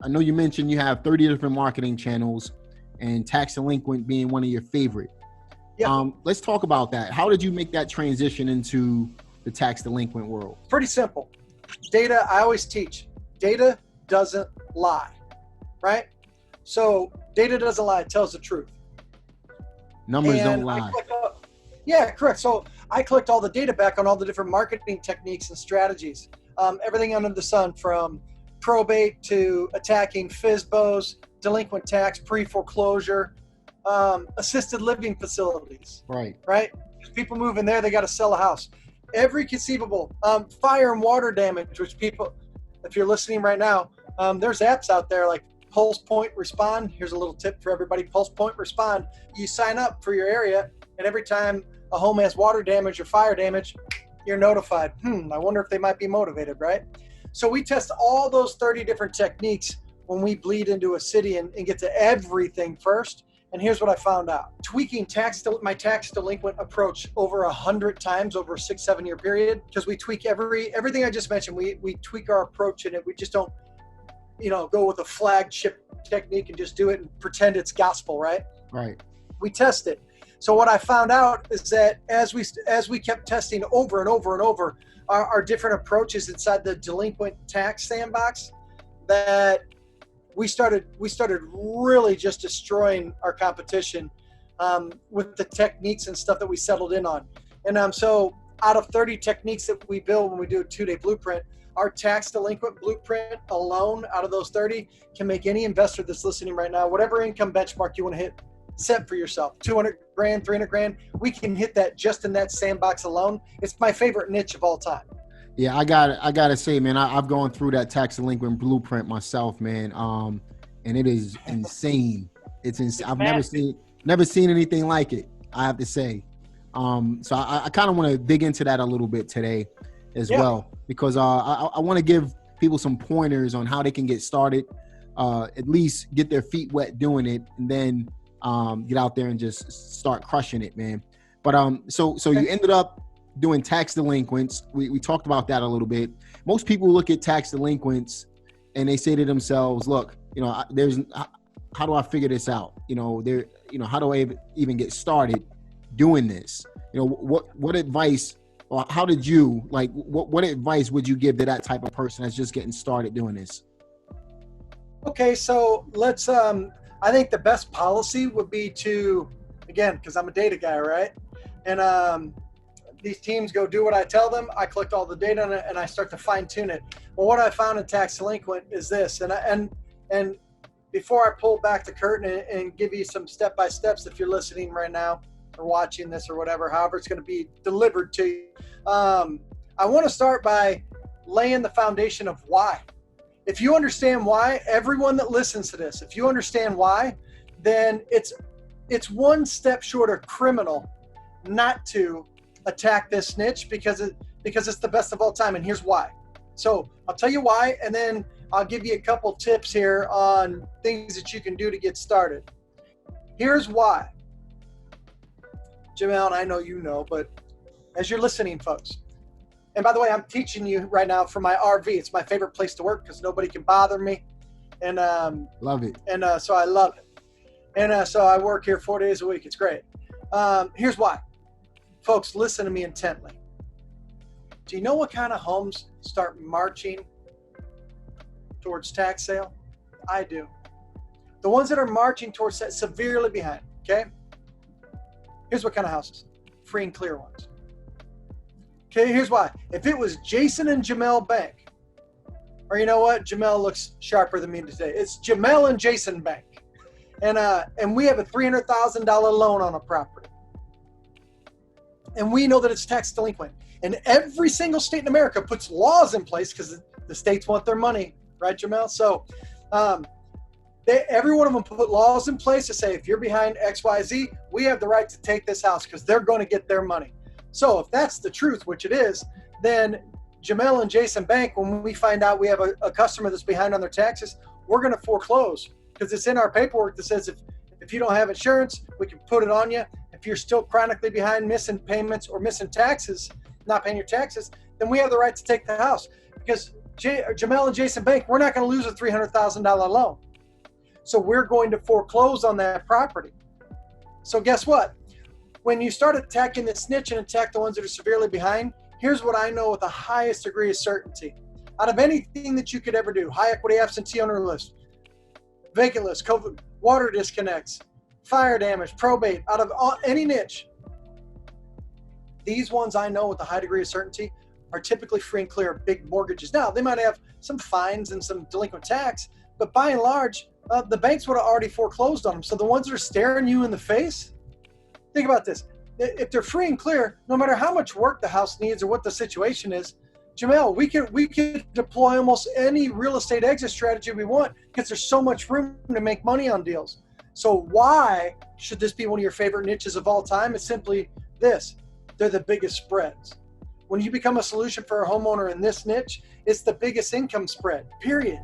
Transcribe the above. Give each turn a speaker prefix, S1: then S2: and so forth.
S1: I know you mentioned you have 30 different marketing channels and tax delinquent being one of your favorite.
S2: Yeah.
S1: Let's talk about that. How did you make that transition into the tax delinquent world?
S2: Pretty simple. Data, I always teach, data doesn't lie, right? So data doesn't lie, it tells the truth.
S1: Numbers don't lie.
S2: Yeah, correct. So I collect all the data back on all the different marketing techniques and strategies. Everything under the sun, from probate to attacking FSBOs, delinquent tax, pre-foreclosure, assisted living facilities.
S1: Right.
S2: If people move in there, they got to sell a house. Every conceivable, fire and water damage, which people, if you're listening right now, there's apps out there like Pulse Point Respond. Here's a little tip for everybody. Pulse Point Respond. You sign up for your area, and every time a home has water damage or fire damage, you're notified. I wonder if they might be motivated, right? So we test all those 30 different techniques when we bleed into a city and get to everything first. And here's what I found out. Tweaking my tax delinquent approach over 100 times over a 6-7 year period, because we tweak everything I just mentioned. We tweak our approach in it. We just don't, go with a flagship technique and just do it and pretend it's gospel, right?
S1: Right.
S2: We test it. So what I found out is that as we kept testing over and over and over our different approaches inside the delinquent tax sandbox, that we started really just destroying our competition with the techniques and stuff that we settled in on. And so out of 30 techniques that we build when we do a 2-day blueprint, our tax delinquent blueprint alone out of those 30 can make any investor that's listening right now, whatever income benchmark you want to hit, set for yourself, 200 grand, 300 grand, we can hit that just in that sandbox alone. It's my favorite niche of all time.
S1: Yeah, I gotta say, man, I've gone through that tax delinquent blueprint myself, man. And it is insane. It's insane. I've never seen anything like it, I have to say. So I kind of want to dig into that a little bit today as well, because I want to give people some pointers on how they can get started, at least get their feet wet doing it, and then get out there and just start crushing it, man. But so you ended up doing tax delinquents. We talked about that a little bit. Most people look at tax delinquents and they say to themselves, look, how do I figure this out? How do I even get started doing this? What advice, or how did you, what advice would you give to that type of person that's just getting started doing this?
S2: Okay, so let's, I think the best policy would be to, again, because I'm a data guy, right? And these teams go do what I tell them. I collect all the data on it, and I start to fine tune it. Well, what I found in tax delinquent is this, and before I pull back the curtain and give you some step-by-steps, if you're listening right now or watching this or whatever, however it's going to be delivered to you, I want to start by laying the foundation of why. If you understand why, everyone that listens to this, if you understand why, then it's one step short of criminal not to attack this niche, because it's the best of all time. And here's why. So I'll tell you why, and then I'll give you a couple tips here on things that you can do to get started. Here's why. Jamel, and I know you know, but as you're listening, folks, and by the way, I'm teaching you right now from my RV. It's my favorite place to work because nobody can bother me. And
S1: love it.
S2: And so I love it. And so I work here 4 days a week. It's great. Here's why. Folks, listen to me intently. Do you know what kind of homes start marching towards tax sale? I do. The ones that are marching towards that, severely behind, okay? Here's what kind of houses. Free and clear ones. Okay, here's why. If it was Jason and Jamel Bank, or you know what? Jamel looks sharper than me today. It's Jamel and Jason Bank. And we have a $300,000 loan on a property. And we know that it's tax delinquent. And every single state in America puts laws in place because the states want their money, right, Jamel? So every one of them put laws in place to say, if you're behind XYZ, we have the right to take this house because they're going to get their money. So if that's the truth, which it is, then Jamel and Jason Bank, when we find out we have a customer that's behind on their taxes, we're going to foreclose because it's in our paperwork that says if you don't have insurance, we can put it on you. If you're still chronically behind, missing payments or missing taxes, not paying your taxes, then we have the right to take the house. Because Jamel and Jason Bank, we're not going to lose a $300,000 loan. So we're going to foreclose on that property. So guess what? When you start attacking the snitch and attack the ones that are severely behind, here's what I know with the highest degree of certainty. Out of anything that you could ever do, high equity absentee owner list, vacant list, COVID, water disconnects, fire damage, probate, out of any niche, these ones I know with a high degree of certainty are typically free and clear of big mortgages. Now, they might have some fines and some delinquent tax, but by and large, the banks would have already foreclosed on them. So the ones that are staring you in the face, think about this. If they're free and clear, no matter how much work the house needs or what the situation is, Jamel, we could deploy almost any real estate exit strategy we want because there's so much room to make money on deals. So why should this be one of your favorite niches of all time? It's simply this. They're the biggest spreads. When you become a solution for a homeowner in this niche, it's the biggest income spread, period.